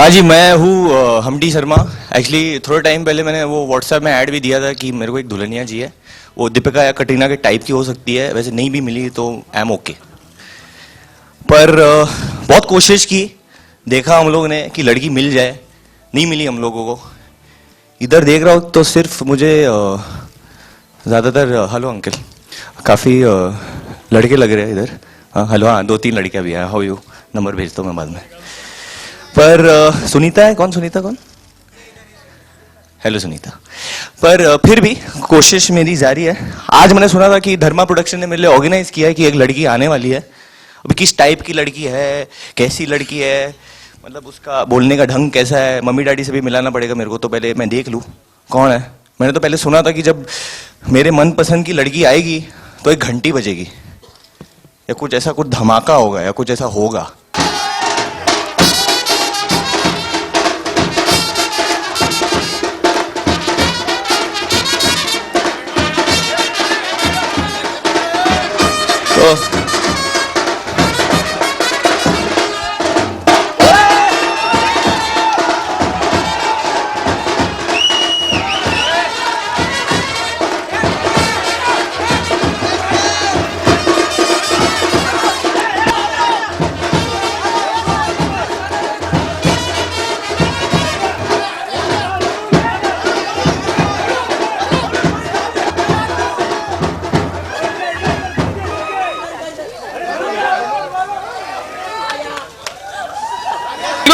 हाँ जी, मैं हूँ हमटी शर्मा। एक्चुअली थोड़े टाइम पहले मैंने वो व्हाट्सएप में ऐड भी दिया था कि मेरे को एक दुल्हनिया चाहिए। वो दीपिका या कटरीना के टाइप की हो सकती है, वैसे नहीं भी मिली तो आई एम ओके। पर बहुत कोशिश की, देखा हम लोग ने कि लड़की मिल जाए, नहीं मिली हम लोगों को। इधर देख रहा हूँ तो सिर्फ मुझे ज़्यादातर हेलो अंकल, काफ़ी लड़के लग रहे हैं इधर। हाँ हेलो, हाँ 2-3 लड़कियाँ भी हैं। हाउ यू, नंबर भेजता हूँ मैं बाद में। पर सुनीता है, कौन सुनीता, कौन? हेलो सुनीता। पर फिर भी कोशिश मेरी जारी है। आज मैंने सुना था कि धर्मा प्रोडक्शन ने मेरे लिए ऑर्गेनाइज किया है कि एक लड़की आने वाली है। अभी किस टाइप की लड़की है, कैसी लड़की है, मतलब उसका बोलने का ढंग कैसा है, मम्मी डैडी से भी मिलाना पड़ेगा मेरे को, तो पहले मैं देख लूँ कौन है। मैंने तो पहले सुना था कि जब मेरे मनपसंद की लड़की आएगी तो एक घंटी बजेगी या कुछ ऐसा, कुछ धमाका होगा या कुछ ऐसा होगा। तो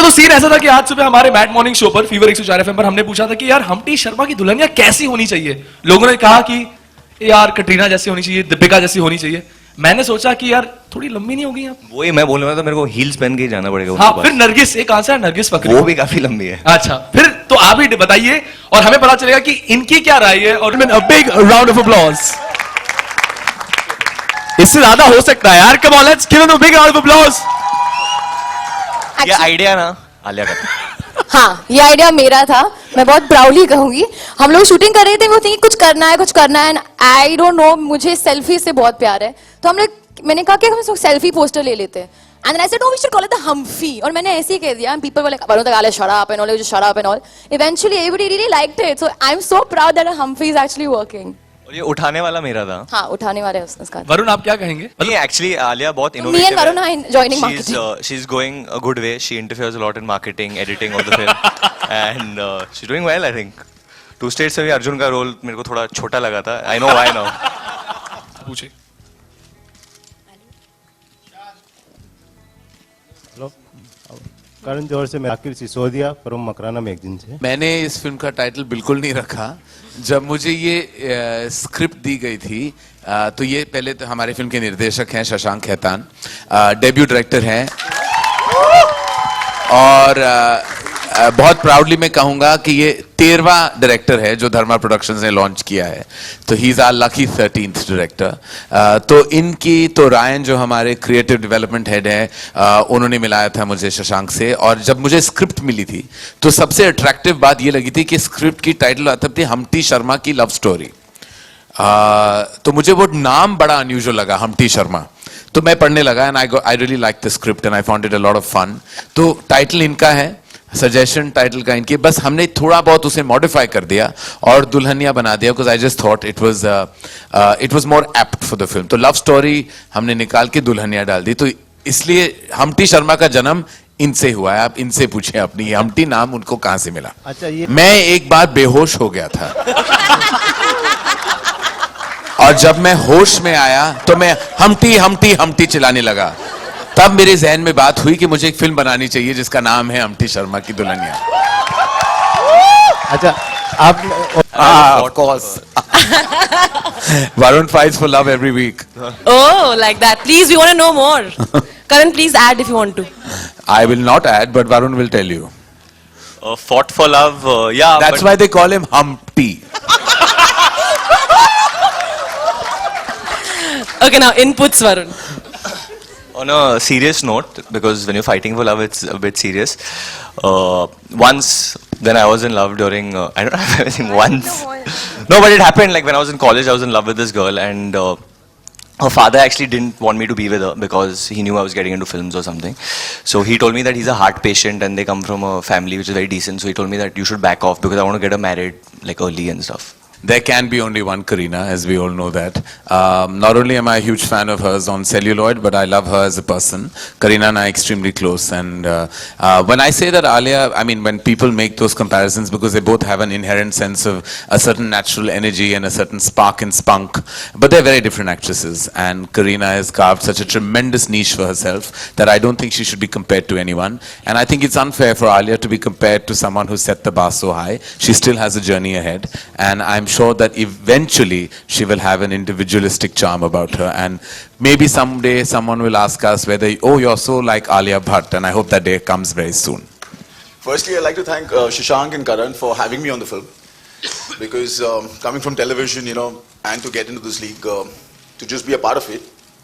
तो सीन ऐसा था कि आज सुबह हमारे मैट मॉर्निंग शो पर फीवर 104 एफएम पर हमने पूछा था कि यार हमटी शर्मा की दुल्हनिया कैसी होनी चाहिए। लोगों ने कहा कि यार कटरीना जैसी होनी चाहिए, दीपिका जैसी होनी चाहिए। मैंने सोचा कि यार थोड़ी लंबी नहीं होगी आप? वही मैं बोल रहा था, मेरे को हील्स पहन के ही जाना पड़ेगा उनके हाँ, पास। फिर नरगिस, एक आंसर है नरगिस फकरी, वो भी काफी लंबी है। अच्छा, फिर तो आप ही बताइए और हमें पता चलेगा कि इनकी क्या राय है। और a big round of applause। इससे ज्यादा हो सकता है यार। Come on, let's give them a big round of applause। ये आइडिया ना आलिया का था। हाँ, ये आइडिया मेरा था। मैं बहुत प्राउडली कहूंगी। हम लोग शूटिंग कर रहे थे, वो थी कुछ करना है, कुछ करना है। आई डोंट नो, मुझे सेल्फी से बहुत प्यार है, तो हम लोग, मैंने कहा कि हम सेल्फी पोस्टर ले लेते हैं। And I said no, we should call it the Humphy. और मैंने ऐसे ही कह दिया। पीपल वर लाइक, वरुण तगाले shut up and all, just shut up and all. Eventually everybody really liked it, so I am so proud that Humphy is actually working. और ये उठाने वाला मेरा था। हाँ, उठाने वाले उसका। वरुण, आप क्या कहेंगे? नहीं, एक्चुअली आलिया बहुत Me and innovative Varun are joining marketing. She's going a good way. She interferes a lot in marketing, editing of the film, and she's doing well, I think. Two States से भी अर्जुन का role मेरे को थोड़ा छोटा लगा था. I know why now. पूछे। हेलो, करण जौहर से मैं आकिर सिसोदिया फ्रॉम मकराना मैगजीन से। मैंने इस फिल्म का टाइटल बिल्कुल नहीं रखा। जब मुझे ये स्क्रिप्ट दी गई थी तो ये पहले तो हमारे फिल्म के निर्देशक हैं शशांक खेतान, डेब्यू डायरेक्टर हैं, और बहुत प्राउडली मैं कहूँगा कि ये 13वां डायरेक्टर है जो धर्मा प्रोडक्शंस ने लॉन्च किया है। तो he is our lucky 13th director. तो इनकी तो रायन जो हमारे क्रिएटिव डेवलपमेंट हेड है, उन्होंने मिलाया था मुझे शशांक से। और जब मुझे स्क्रिप्ट मिली थी तो सबसे अट्रैक्टिव बात ये लगी थी कि स्क्रिप्ट की टाइटल आता थी हमटी शर्मा की लव स्टोरी। तो मुझे वो नाम बड़ा अनयूजुअल लगा, हमटी शर्मा। तो मैं पढ़ने लगा and I really like the script and I found it a lot of fun. तो टाइटल इनका है, सजेशन टाइटल का इनके, बस हमने थोड़ा बहुत उसे मॉडिफाई कर दिया और दुल्हनिया बना दिया, because I just thought it was more apt for the film. तो लव स्टोरी हमने निकाल के दुल्हनिया डाल दी। तो इसलिए हमटी शर्मा का जन्म इनसे हुआ है। आप इनसे पूछें अपनी हमटी नाम उनको कहां से मिला। अच्छा, ये मैं एक बार बेहोश हो गया था और जब मैं होश में आया तो मैं हमटी हमटी हमटी चिल्लाने लगा। तब मेरे जहन में बात हुई कि मुझे एक फिल्म बनानी चाहिए जिसका नाम है हमटी शर्मा की दुल्हनिया। अच्छा, आप Of course. Varun fights for love every week. Oh, like that. Please, we want to know more. Karan, please add if you want to. I will not add, but Varun will tell you. Fought for love, yeah. That's why they call him Humpty. Okay, now inputs, Varun. On a serious note, because when you're fighting for love, it's a bit serious. Once, then I was in love during, I don't have anything once. No, but it happened like when I was in college, I was in love with this girl, and her father actually didn't want me to be with her because he knew I was getting into films or something. So he told me that he's a heart patient and they come from a family which is very decent. So he told me that you should back off because I want to get her married like early and stuff. There can be only one Kareena, as we all know that. Not only am I a huge fan of hers on celluloid, but I love her as a person. Kareena and I are extremely close. And when I say that Alia, I mean, when people make those comparisons, because they both have an inherent sense of a certain natural energy and a certain spark and spunk, but they're very different actresses. And Kareena has carved such a tremendous niche for herself that I don't think she should be compared to anyone. And I think it's unfair for Alia to be compared to someone who set the bar so high. She still has a journey ahead. And I'm sure that eventually she will have an individualistic charm about her, and maybe someday someone will ask us whether, oh, you're so like Alia Bhatt, and I hope that day comes very soon. Firstly, I'd like to thank Shashank and Karan for having me on the film, because coming from television, and to get into this league, to just be a part of it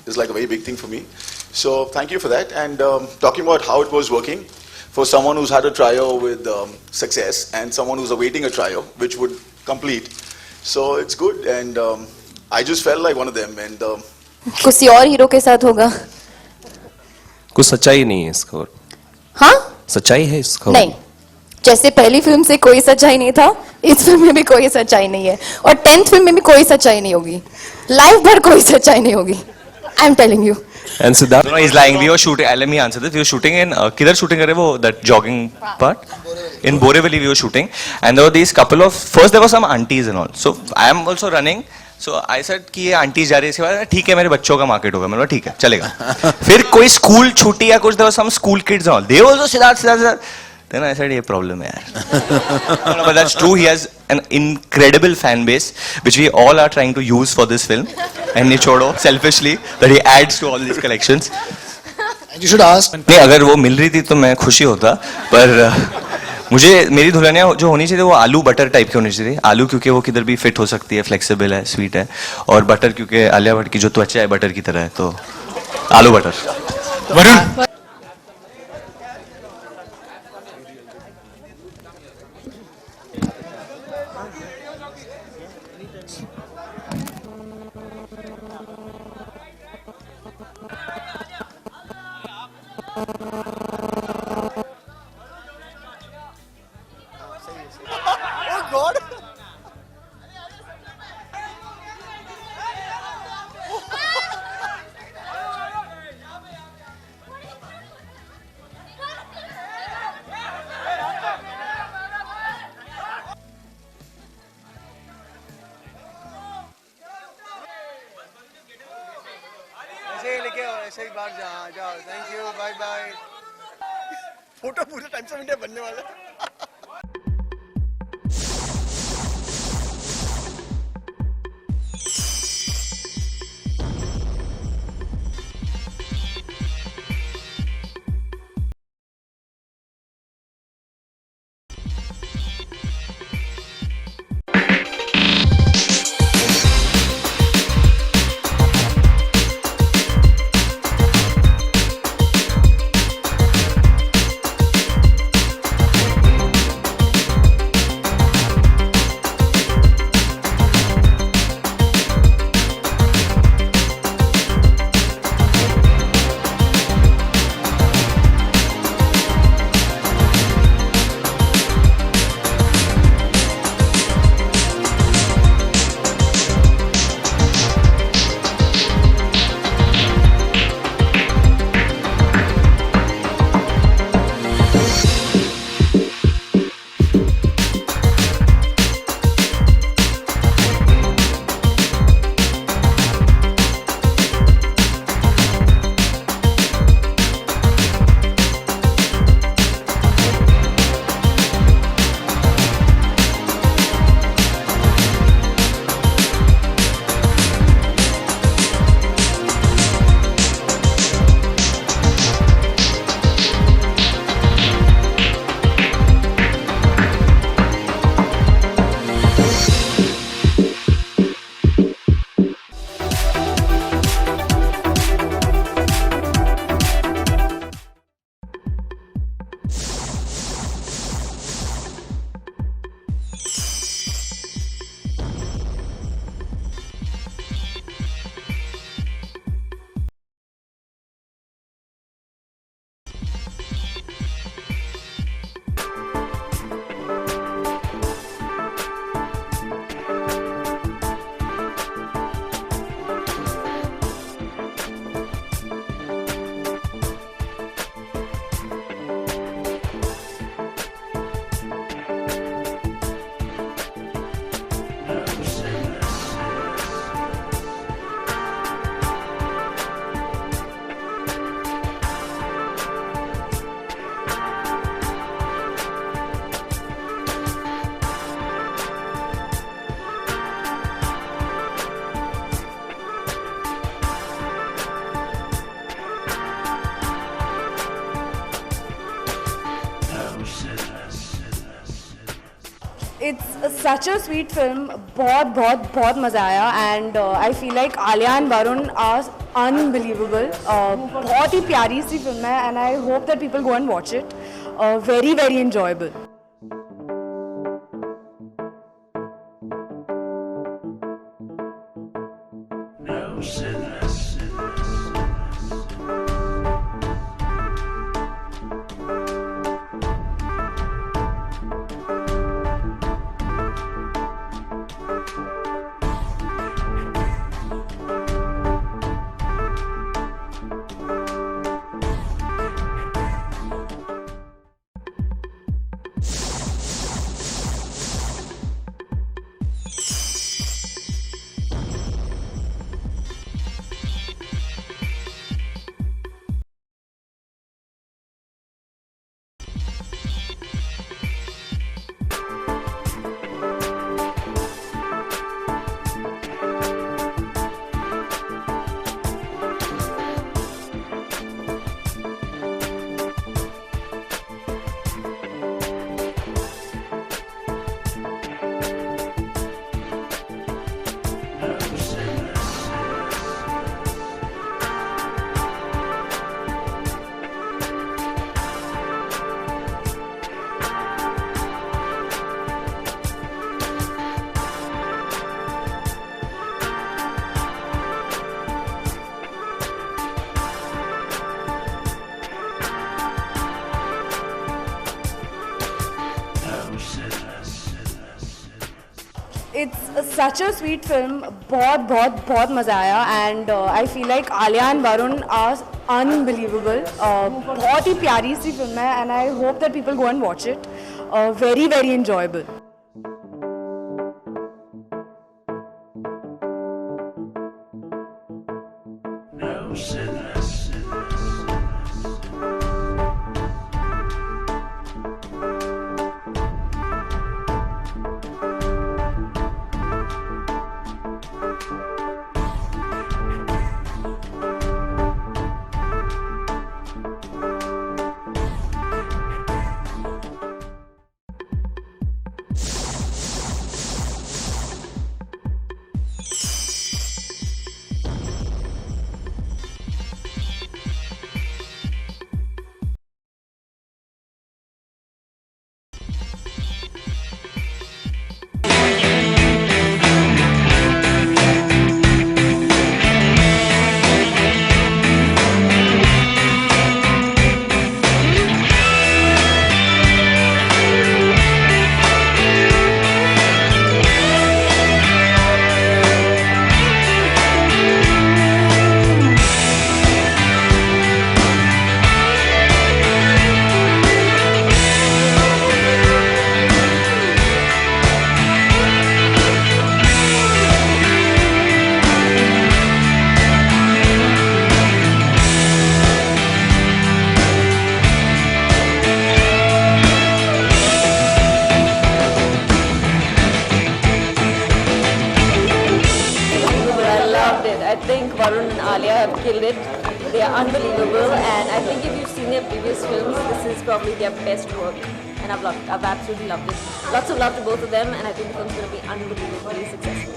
is like a very big thing for me. So thank you for that. And talking about how it was working, for someone who's had a trio with success and someone who's awaiting a trio which would complete, so it's good. And I just felt like one of them. And किसी और hero के साथ होगा? कुछ सच्चाई नहीं है इसका और हाँ? सच्चाई है इसका और? नहीं, जैसे पहली फिल्म से कोई सच्चाई नहीं था, इस फिल्म में भी कोई सच्चाई नहीं है, और 10th फिल्म में भी कोई सच्चाई नहीं होगी, लाइफ भर कोई सच्चाई नहीं होगी. I am telling you. And Siddharth, No, he's lying. We were shooting. Let me answer this. We were shooting in किधर shooting करे वो that jogging part? In Borivali we were shooting, and there were these couple of first there were some aunties and all. So I am also running. So I said कि ये aunty जा रही है, इसके बाद ठीक है मेरे बच्चों का मार्केट होगा, मैंने बोला ठीक है चलेगा. फिर कोई स्कूल छुट्टी या कुछ, there were some school kids and all. They also Siddharth. Then I said ये problem है यार. No, but that's true. He has an incredible fan base which we all are trying to use for this film. And निचोड़ो selfishly that he adds to all these collections. You should ask. नहीं, अगर वो मिल रही थी तो मैं खुशी होता, पर मुझे मेरी दुल्हनिया जो होनी चाहिए वो आलू बटर टाइप की होनी चाहिए. आलू क्योंकि वो किधर भी फिट हो सकती है, फ्लेक्सिबल है, स्वीट है, और बटर क्योंकि आलिया भट्ट की जो त्वचा है बटर की तरह है, तो आलू बटर. Varun. ऐसे ही बाहर जाओ. Thank you, bye bye. Photo पूरे टाइम से इंडिया बनने वाला है. It's such a sweet film. बहुत मजा आया and I feel like Alia and Varun are unbelievable. बहुत ही प्यारी सी फिल्म है and I hope that people go and watch it. Very enjoyable. It's such a sweet film. बहुत मजा आया and I feel like Alia and Varun are unbelievable. बहुत ही प्यारी सी film है and I hope that people go and watch it. Very enjoyable. I think Varun and Alia have killed it. They are unbelievable, and I think if you've seen their previous films, this is probably their best work. And I've absolutely loved it. Lots of love to both of them, and I think the film's going to be unbelievably successful.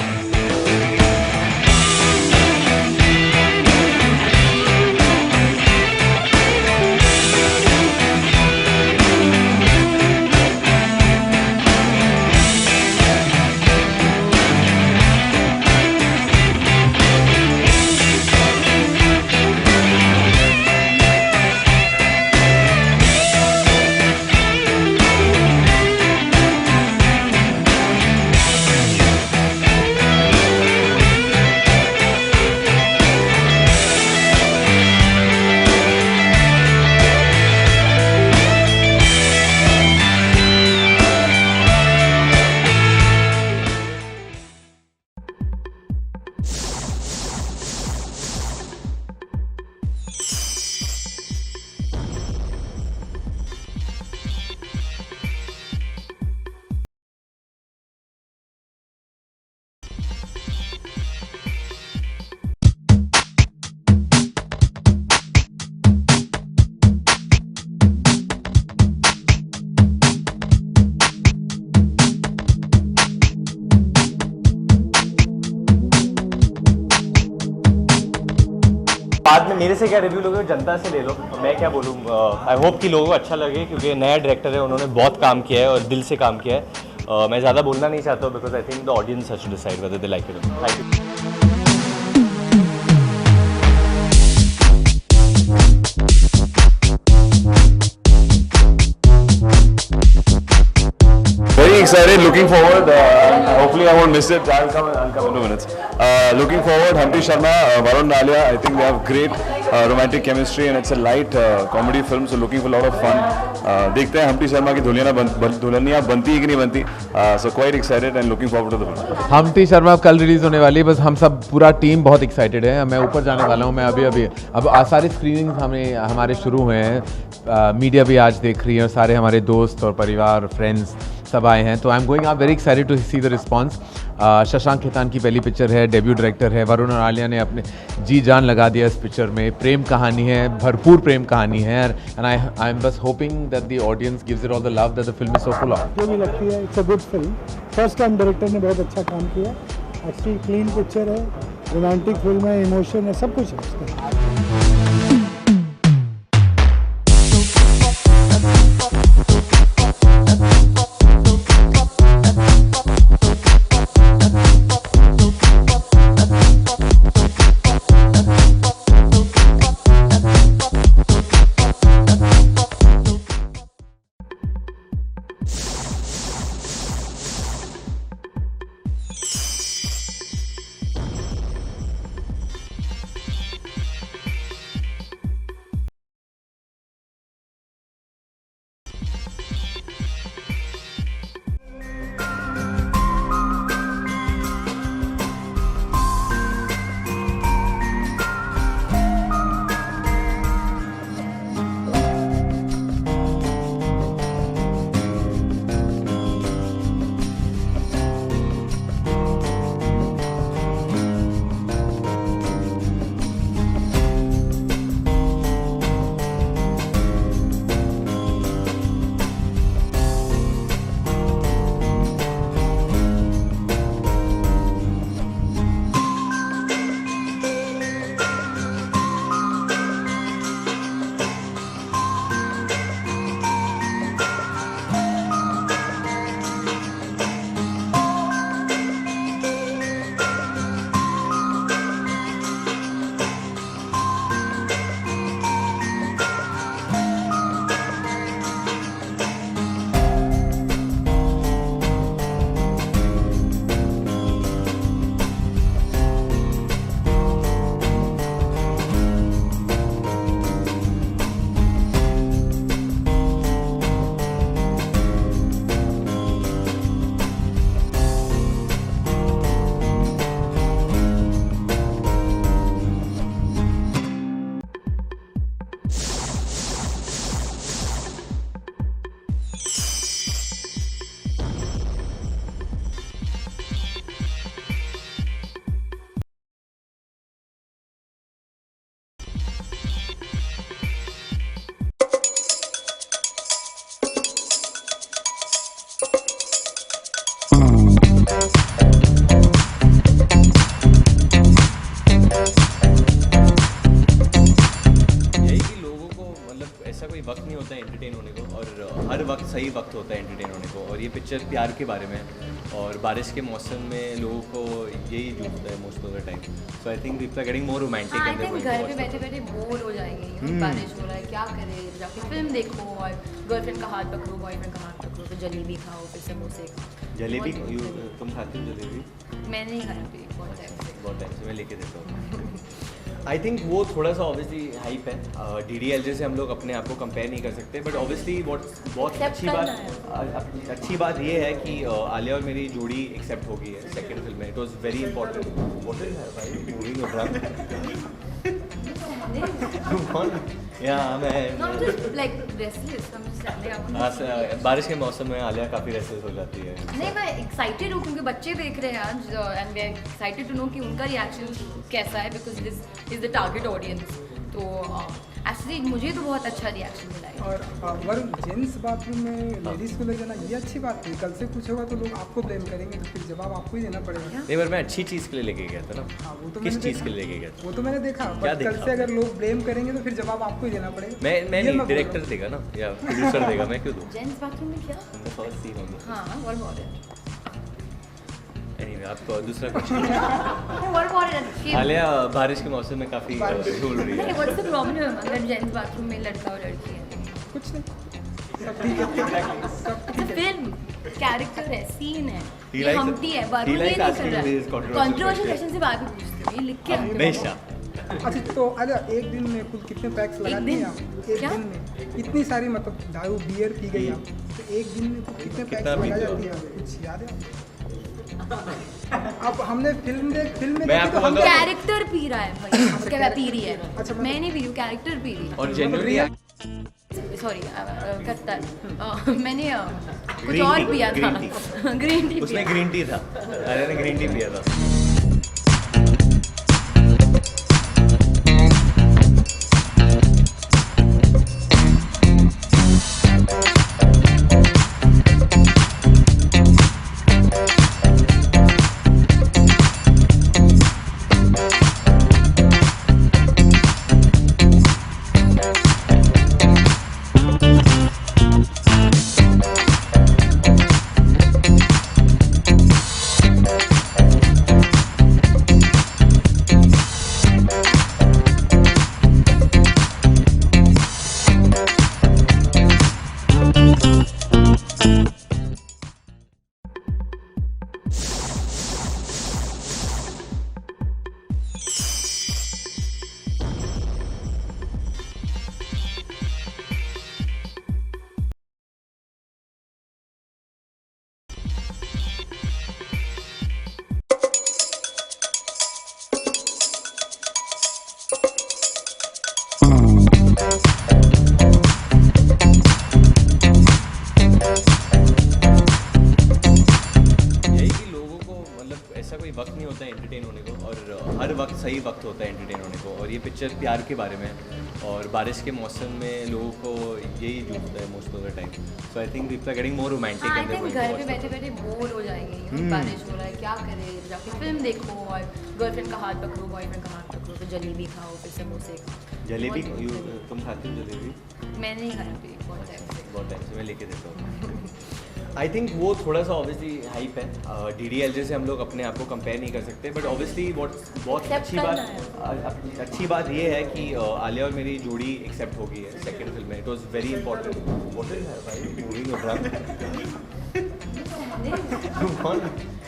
बाद में मेरे से क्या review लोगे, जनता से ले लो, मैं क्या बोलूँ। आई होप कि लोगों को अच्छा लगे, क्योंकि नया डायरेक्टर है, उन्होंने बहुत काम किया है और दिल से काम किया है। मैं ज़्यादा बोलना नहीं चाहता हूँ, because I think the audience has to decide whether they like it. Thank you. Very excited, looking forward. Hopefully I won't miss it. I'll come in 2 minutes. Looking forward. Humpty Sharma, Varun Alia. I think they have great romantic chemistry and it's a light comedy film. So looking for a lot of fun. देखते हैं Humpty Sharma की दुल्हनिया बनती है कि नहीं बनती. So quite excited and looking forward to the film. Humpty Sharma कल release होने वाली है, बस हम सब पूरा टीम बहुत एक्साइटेड है. मैं ऊपर जाने वाला हूँ, मैं अभी अब सारी स्क्रीनिंग हमारे शुरू हुए हैं. मीडिया भी आज देख रही है और सारे हमारे दोस्त और परिवार फ्रेंड्स सब आए हैं. तो I am going very excited to see the response. Shashank Khetan की पहली पिक्चर है, डेब्यू डायरेक्टर है. वरुण और आलिया ने अपने जी जान लगा दिया इस पिक्चर में. प्रेम कहानी है, भरपूर प्रेम कहानी है. एंड आई एम बस hoping that the audience gives it all the love that the film is so full of. जो भी लगती है it's a good film. First time director ने बहुत अच्छा काम किया. अच्छी क्लीन पिक्चर है, रोमांटिक फिल्म है, इमोशन है, सब कुछ है उसका. वक्त नहीं होता है एंटरटेन होने को, और हर वक्त सही वक्त होता है एंटरटेन होने को. और ये पिक्चर प्यार के बारे में है, और बारिश के मौसम में लोगों को यही जूझता है most of the time. So I think people are getting more romantic and they घर पे बैठे बैठे बोर हो जाएंगे. बारिश हो रहा है, क्या करें, जाके फिल्म देखो और गर्लफ्रेंड का हाथ पकड़ो, बॉयफ्रेंड का हाथ पकड़ो, तो जलेबी खाओ, फिर समोसे खाओ. जलेबी तुम खाती हो जलेबी? मैं नहीं खाती बहुत टाइम से मैं लेके देता हूँ. आई थिंक वो थोड़ा सा ऑब्वियसली हाइप है. DDLJ से हम लोग अपने आप को कंपेयर नहीं कर सकते, बट ऑब्वियसली बहुत अच्छी बात ये है कि आलिया और मेरी जोड़ी एक्सेप्ट हो गई है सेकंड फिल्म में. It was very important. What is भाई मूविंग अराउंड? बारिश के मौसम में आलिया काफ़ी रेस्टलेस हो जाती है. नहीं, मैं एक्साइटेड हूँ क्योंकि बच्चे देख रहे हैं आज, and we are excited to know कि उनका रिएक्शन कैसा है, because this is the target audience. तो एक्चुअली मुझे तो बहुत अच्छा रिएक्शन मिला है। और वरुण, जेंट्स बाथरूम में लेडीज को ले जाना ये अच्छी बात है। कल से कुछ होगा तो लोग आपको ब्लेम करेंगे, तो फिर जवाब आपको ही देना पड़ेगा। नहीं पर मैं अच्छी चीज के लिए लेके गया था ना। हाँ, वो तो किस मैंने चीज देखा। के लिए लेके गया था? वो तो मैंने देखा, क्या बट कल देखा? से अगर लोग ब्लेम करेंगे तो फिर जवाब आपको ही देना पड़ेगा। मैं ये नहीं, बोल डायरेक्टर रहा देगा ना या प्रोड्यूसर देगा, मैं क्यों दूं? जेंट्स बाथरूम में क्या? फर्स्ट सीन होगा। हाँ, what about it? एनीवे, आपको दूसरा question. What about it? Alia बारिश के मौसम में काफी झूल रही है। What's the problem अगर जेंट्स बाथरूम में लड़का और लड़की है? हूँ। कुछ नहीं, सब ठीक है, सब It's a film, कैरेक्टर है, सीन है, He ये likes- हमटी है, he वरुण ये likes नहीं asking कर these रहा controversial कंट्रोवर्शियल questions. क्वेश्चन से बात पूछते हैं, ये लिख के रखते हैं। हमेशा। अच्छा तो आजा, एक दिन में कुल कितने पैक्स लगाती दिन? हैं आप? एक क्या? दिन में इतनी सारी, मतलब दारू बियर पी गई आप, तो एक दिन में कुल कितने पैक्स कितना लगा पीते हो? जाती है? कुछ याद है अब हमने फिल्म में मैं देखी आपको तो हम बताऊं- कैरेक्टर पी रहा है भाई, उसके बाद पी रही है। अच्छा, मतलब- मैं नहीं पी रही हूँ, कैरेक्टर पी रही है। और जेन्युइनली सॉरी करता है मैंने कुछ और पिया था, ग्रीन टी उसमें पिया। ग्रीन टी था, आलिया ने ग्रीन टी पिया था। यही कि लोगों को मतलब ऐसा कोई वक्त नहीं होता है एंटरटेन होने को, और हर वक्त सही वक्त होता है एंटरटेन होने को। और ये पिक्चर प्यार के बारे में है, और बारिश के मौसम में लोगों को यही जूझता है most of the time. So I think people are getting more romantic हाँ, एंड I think घर पे बैठे बैठे बोर हो जाएंगे, बारिश हो रहा है, क्या करे, जाके फिल्म देखो और गर्लफ्रेंड का हाथ पकड़ो, बॉयफ्रेंड का हाथ पकड़ो, तो जलेबी खाओ, फिर समोसे खाओ। जलेबी बहुत- तुम खाती हो जलेबी? मैं नहीं खाती बहुत टाइम से। बहुत टाइम से मैं लेके देता हूँ। आई थिंक वो थोड़ा सा ऑब्वियसली हाइप है। DDLJ से हम लोग अपने आप को कंपेयर नहीं कर सकते, बट ऑब्वियसली बहुत Accept अच्छी करना अच्छी बात ये है कि आलिया और मेरी जोड़ी एक्सेप्ट हो गई है सेकंड फिल्म में। It was very important. What is भाई मूविंग अराउंड?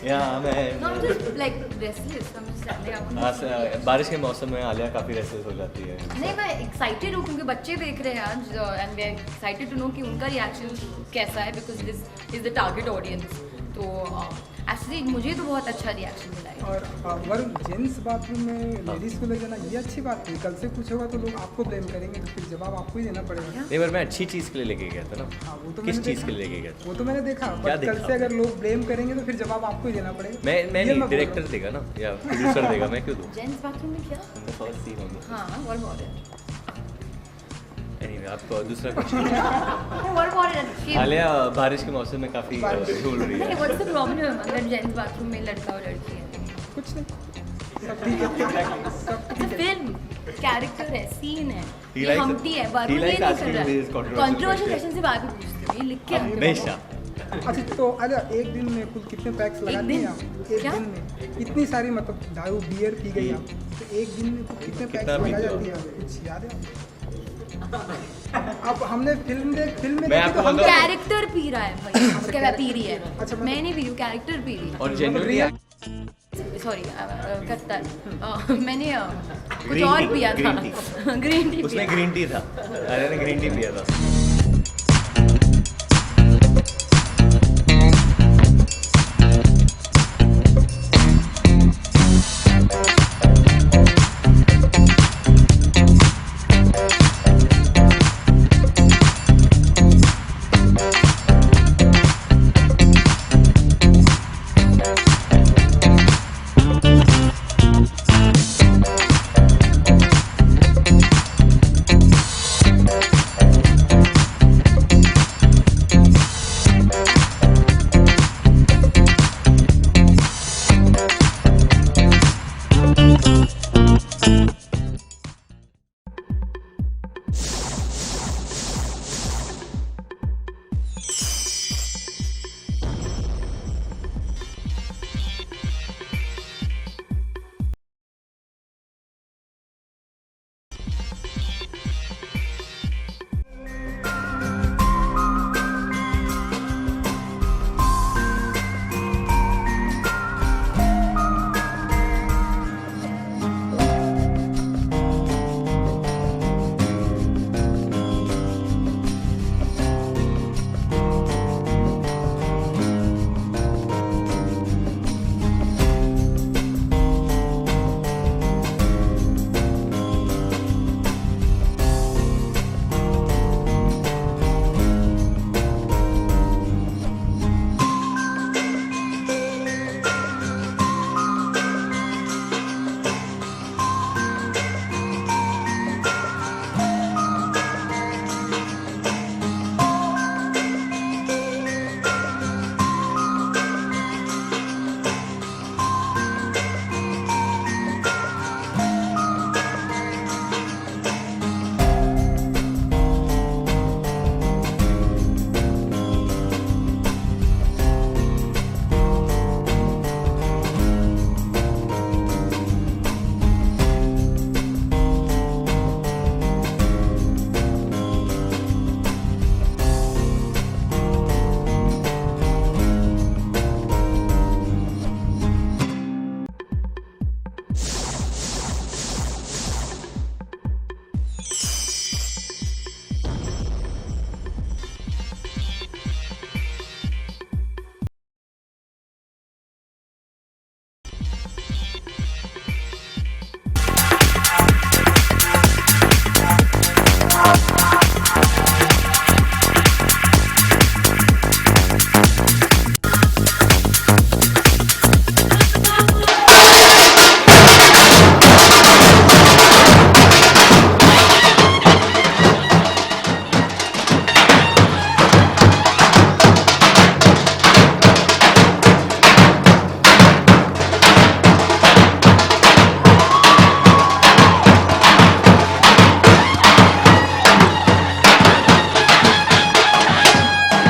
या मैं No, I'm just like restless. I'm just standing up. हाँ, बारिश के मौसम में आलिया काफ़ी रेस्टलेस हो जाती है। नहीं, मैं एक्साइटेड हूँ क्योंकि बच्चे देख रहे हैं आज, and we are excited to know कि उनका रिएक्शन कैसा है, because this is the target audience. तो एक्चुअली मुझे तो बहुत अच्छा रिएक्शन मिला है। और वरुण, जेंट्स बाथरूम में लेडीज को ले जाना ये अच्छी बात है। कल से कुछ होगा तो लोग आपको ब्लेम करेंगे, तो फिर जवाब आपको ही देना पड़ेगा। नहीं पर मैं अच्छी चीज़ के लिए लेके गया था ना। हाँ, वो तो किस मैंने चीज़ देखा। के लिए लेके गया था? वो तो मैंने देखा, क्या बट कल देखा? से अगर लोग ब्लेम करेंगे तो फिर जवाब आपको ही देना पड़ेगा। मैं ये नहीं, बोल डायरेक्टर रहा हूँ। देगा ना या प्रोड्यूसर देगा, मैं क्यों दूं? जेंट्स बाथरूम में क्या? फर्स्ट सीन होगा। हाँ, what about it? एनीवे, आपको दूसरा question. What about it? Alia बारिश के मौसम में काफ़ी झूल रही है। What's the problem अगर जेंट्स बाथरूम में लड़का और लड़की है? कुछ नहीं, सब ठीक है, सब It's a film, कैरेक्टर है, सीन है, He ये likes- हमटी है, he वरुण ये likes नहीं asking कर these रहा controversial कंट्रोवर्शियल questions. क्वेश्चन से बात पूछते हैं, ये लिख के रखते हैं। हमेशा। अच्छा तो आजा, एक दिन में कुल कितने पैक्स लगाती दिन? हैं आप? एक क्या? दिन में इतनी सारी, मतलब दारू बियर पी गई आप, तो एक दिन में कुल कितने पैक्स कितना लगा पीते हो? जाती है? कुछ याद है अब हमने फिल्म में मैं देखी आपको तो हम बताऊं- कैरेक्टर पी रहा है भाई, उसके बाद पी रही है। अच्छा, मतलब- मैं नहीं पी रही हूँ, कैरेक्टर पी रही है। और जेन्युइनली सॉरी करता है मैंने कुछ Green और tea, पिया था, green tea. ग्रीन टी उसमें पिया। ग्रीन टी था, आलिया ने ग्रीन टी पिया था।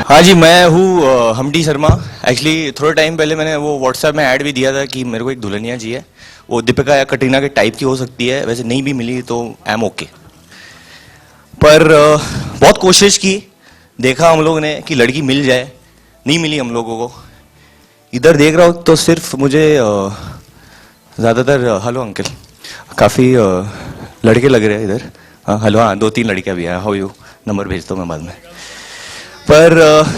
हाँ जी, मैं हूँ हमटी शर्मा। एक्चुअली थोड़ा टाइम पहले मैंने वो व्हाट्सएप में ऐड भी दिया था कि मेरे को एक दुल्हनिया चाहिए। वो दीपिका या कटरीना के टाइप की हो सकती है, वैसे नहीं भी मिली तो आई एम ओके। पर बहुत कोशिश की, देखा हम लोगों ने कि लड़की मिल जाए, नहीं मिली हम लोगों को। इधर देख रहा हूँ तो सिर्फ मुझे ज़्यादातर हेलो अंकल, काफ़ी लड़के लग रहे हैं इधर। हाँ हेलो, हाँ 2-3 लड़कियाँ भी हैं। हाउ यू, नंबर भेजता हूँ मैं बाद में। पर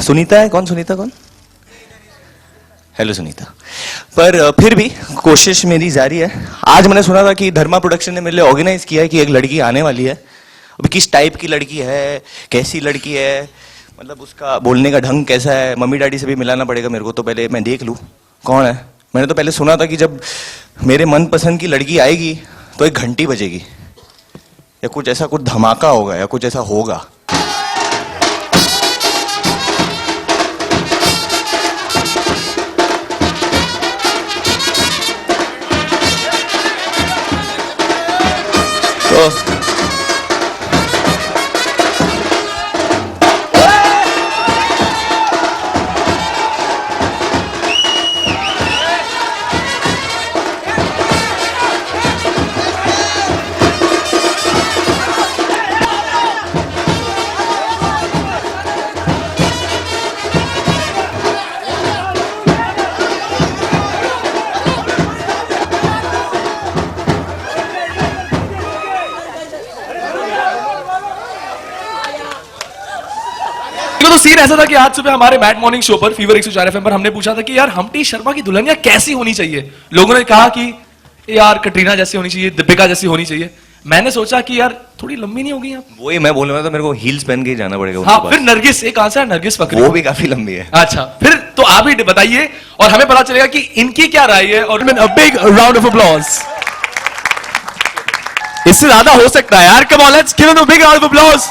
सुनीता है, कौन सुनीता, कौन? हेलो सुनीता। पर फिर भी कोशिश मेरी जारी है। आज मैंने सुना था कि धर्मा प्रोडक्शन ने मेरे लिए ऑर्गेनाइज किया है कि एक लड़की आने वाली है। अभी किस टाइप की लड़की है, कैसी लड़की है, मतलब उसका बोलने का ढंग कैसा है, मम्मी डैडी से भी मिलाना पड़ेगा मेरे को, तो पहले मैं देख लूँ कौन है। मैंने तो पहले सुना था कि जब मेरे मनपसंद की लड़की आएगी तो एक घंटी बजेगी या कुछ ऐसा, कुछ धमाका होगा या कुछ ऐसा होगा। तो तो सीन ऐसा था कि आज सुबह हमारे मैट मॉर्निंग शो पर फीवर 104 एफएम पर हमने पूछा था कि यार हमटी शर्मा की दुल्हनिया कैसी होनी चाहिए। लोगों ने कहा कि यार कटरीना जैसी होनी चाहिए, दीपिका जैसी होनी चाहिए। मैंने सोचा कि यार थोड़ी लंबी नहीं होगी आप? वही मैं बोल रहा था, मेरे को हील्स पहन के ही जाना पड़ेगा। हाँ, फिर नरगिस, एक आंसर नरगिस फकरी, वो भी काफी लंबी है। अच्छा, फिर तो आप ही बताइए और हमें पता चलेगा कि इनकी क्या राय है। और a big round of applause। इससे ज्यादा हो सकता है यार। Come on, let's give him a big round of applause।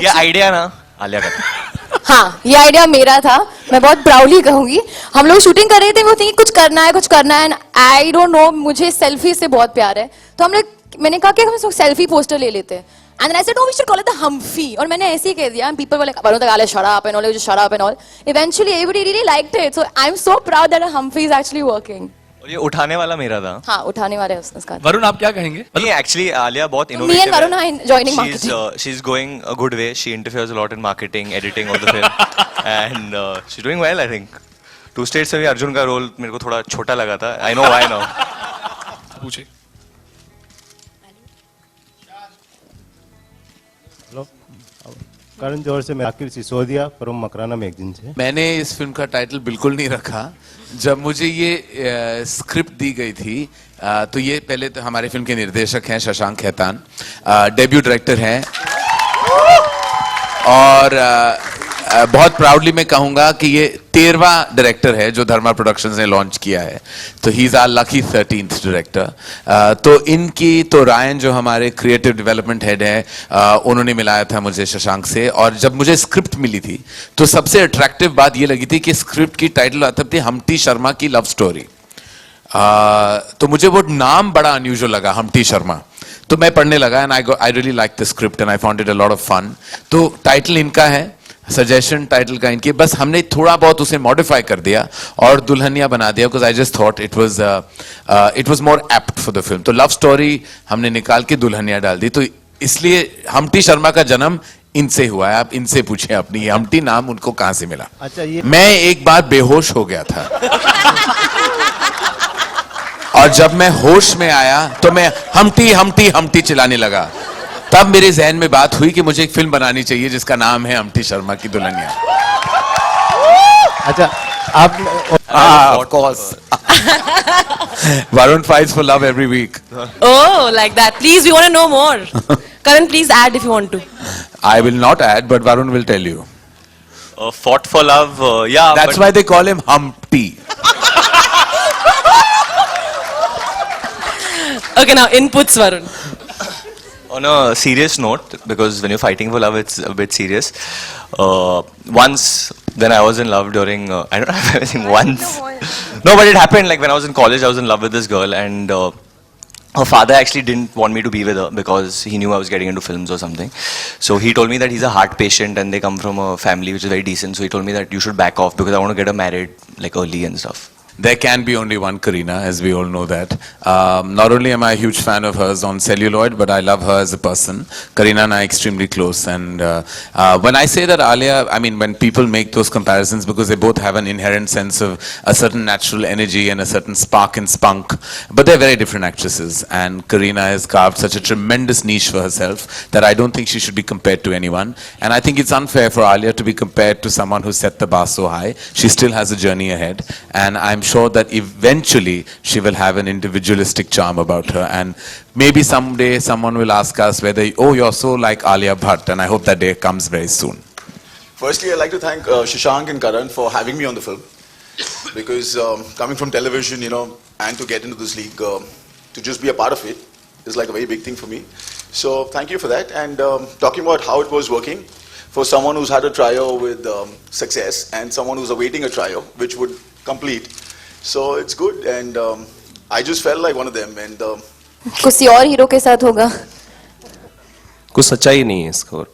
ये आइडिया ना आलिया का था। हाँ, ये आइडिया मेरा था, मैं बहुत प्राउडली कहूंगी। हम लोग शूटिंग कर रहे थे, वो थी कुछ करना है, कुछ करना है। आई डोंट नो, मुझे सेल्फी से बहुत प्यार है, तो हम लोग, मैंने कहा कि हम सेल्फी पोस्टर ले लेते हैं। And I said no, we should call it the Humphy. और मैंने ऐसे ही कह दिया। पीपल वर लाइक, वरुण तक शट अप एंड ऑल, जो shut up and all. Eventually everybody really liked it, so I am so proud that Humphy is actually working. और ये उठाने वाला मेरा था। हाँ, उठाने वाले उसका। वरुण, आप क्या कहेंगे? नहीं, एक्चुअली आलिया बहुत Me and Varun are joining marketing. She's going a good way. She interferes a lot in marketing, editing of the film, and she's doing well, I think. 2 States से भी अर्जुन का रोल मेरे को थोड़ा छोटा लगा था. I know why now. पूछे। हेलो, करण जौहर से मैं आकिर सिसोदिया फ्रॉम मकराना मैगजीन से। मैंने इस फिल्म का टाइटल बिल्कुल नहीं रखा। जब मुझे ये स्क्रिप्ट दी गई थी तो ये पहले तो हमारे फिल्म के निर्देशक हैं शशांक खेतान, डेब्यू डायरेक्टर हैं, और बहुत प्राउडली मैं कहूँगा कि ये 13वां डायरेक्टर है जो धर्मा प्रोडक्शंस ने लॉन्च किया है। तो he is our lucky 13th director. तो इनकी तो रायन जो हमारे क्रिएटिव डेवलपमेंट हेड है, उन्होंने मिलाया था मुझे शशांक से। और जब मुझे स्क्रिप्ट मिली थी तो सबसे अट्रैक्टिव बात ये लगी थी कि स्क्रिप्ट की टाइटल आता थी हमटी शर्मा की लव स्टोरी। तो मुझे वो नाम बड़ा अनयूजुअल लगा, हमटी शर्मा। तो मैं पढ़ने लगा and I really like the script and I found it a lot of fun. तो टाइटल इनका है, सजेशन टाइटल का इनकी, बस हमने थोड़ा बहुत उसे मॉडिफाई कर दिया और दुल्हनिया बना दिया, because I just thought it was more apt for the film. तो लव स्टोरी हमने निकाल के दुल्हनिया डाल दी। तो इसलिए हमटी शर्मा का जन्म इनसे हुआ है। आप इनसे पूछें अपनी हमटी नाम उनको कहां से मिला। अच्छा, ये मैं एक बार बेहोश हो गया था और जब मैं होश में आया तो मैं हमटी हमटी हमटी चिल्लाने लगा। तब मेरे जहन में बात हुई कि मुझे एक फिल्म बनानी चाहिए जिसका नाम है हमटी शर्मा की दुल्हनिया। अच्छा, आप of course Varun fights for love every week. Oh, like that. Please, we want to know more. Karan, please add if you want to. I will not add, but Varun will tell you. Fought for love, yeah. That's why they call him Humpty. Okay, now inputs, Varun. On a serious note, because when you're fighting for love, it's a bit serious. Once, then I was in love during, I don't know if once. No, but it happened like when I was in college, I was in love with this girl, and her father actually didn't want me to be with her because he knew I was getting into films or something. So he told me that he's a heart patient and they come from a family which is very decent. So he told me that you should back off because I want to get her married like early and stuff. There can be only one Kareena, as we all know that. Not only am I a huge fan of hers on celluloid, but I love her as a person. Kareena and I are extremely close. And when I say that Alia, I mean, when people make those comparisons, because they both have an inherent sense of a certain natural energy and a certain spark and spunk, but they're very different actresses. And Kareena has carved such a tremendous niche for herself that I don't think she should be compared to anyone. And I think it's unfair for Alia to be compared to someone who set the bar so high. She still has a journey ahead. And I'm sure that eventually she will have an individualistic charm about her, and maybe someday someone will ask us whether, oh, you're so like Alia Bhatt, and I hope that day comes very soon. Firstly, I'd like to thank Shashank and Karan for having me on the film, because coming from television, and to get into this league, to just be a part of it is like a very big thing for me. So thank you for that. And talking about how it was working, for someone who's had a trio with success and someone who's awaiting a trio which would complete, so it's good. And I just felt like one of them. And किसी और hero के साथ होगा? कुछ सच्चाई नहीं है इसका।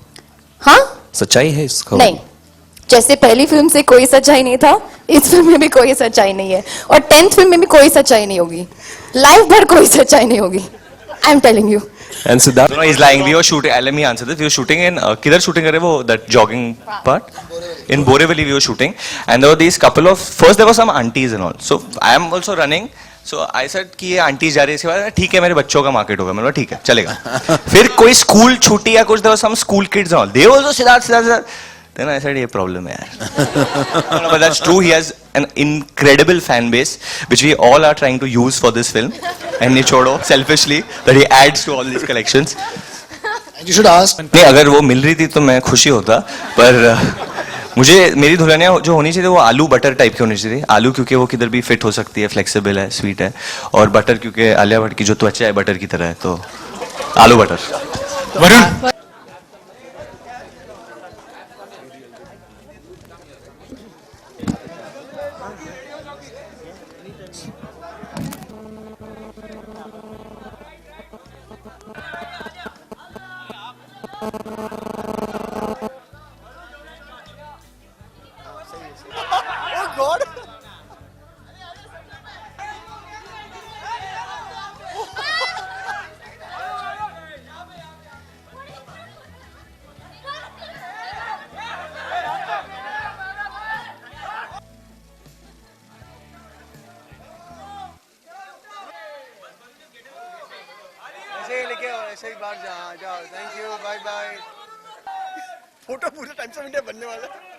हाँ? सच्चाई है इसका? नहीं, जैसे पहली फिल्म से कोई सच्चाई नहीं था, इस फिल्म में भी कोई सच्चाई नहीं है, और 10th फिल्म में भी कोई सच्चाई नहीं होगी, लाइफ भर कोई सच्चाई नहीं होगी। I am telling you. And Siddharth? No, he's lying. We were shooting. Let me answer this. We were shooting in किधर shooting करे वो that jogging part? In Borivali we were shooting, and there were these couple of, first there were some aunties and all. So I am also running. So I said कि ये aunty जा रही है, इसके बाद ठीक है मेरे बच्चों का मार्केट होगा, मैंने बोला ठीक है चलेगा। फिर कोई स्कूल छुट्टी या कुछ, there was some school kids and all. They also Siddharth. Then I said ये problem है यार। No, but that's true. He has an incredible fan base which we all are trying to use for this film. And Nichodo selfishly that he adds to all these collections. You should ask. नहीं, अगर वो मिल रही थी तो मैं खुशी होता, पर मुझे मेरी दुल्हनिया जो होनी चाहिए वो आलू बटर टाइप की होनी चाहिए। आलू क्योंकि वो किधर भी फिट हो सकती है, फ्लेक्सिबल है, स्वीट है, और बटर क्योंकि आलिया भट्ट की जो त्वचा है बटर की तरह है, तो आलू बटर। Varun, Oh God! ऐसे ही लेके आओ, ऐसे ही बाहर जाओ। Thank you, bye bye. Photo पूरे टाइम्स ऑफ इंडिया बनने वाला है।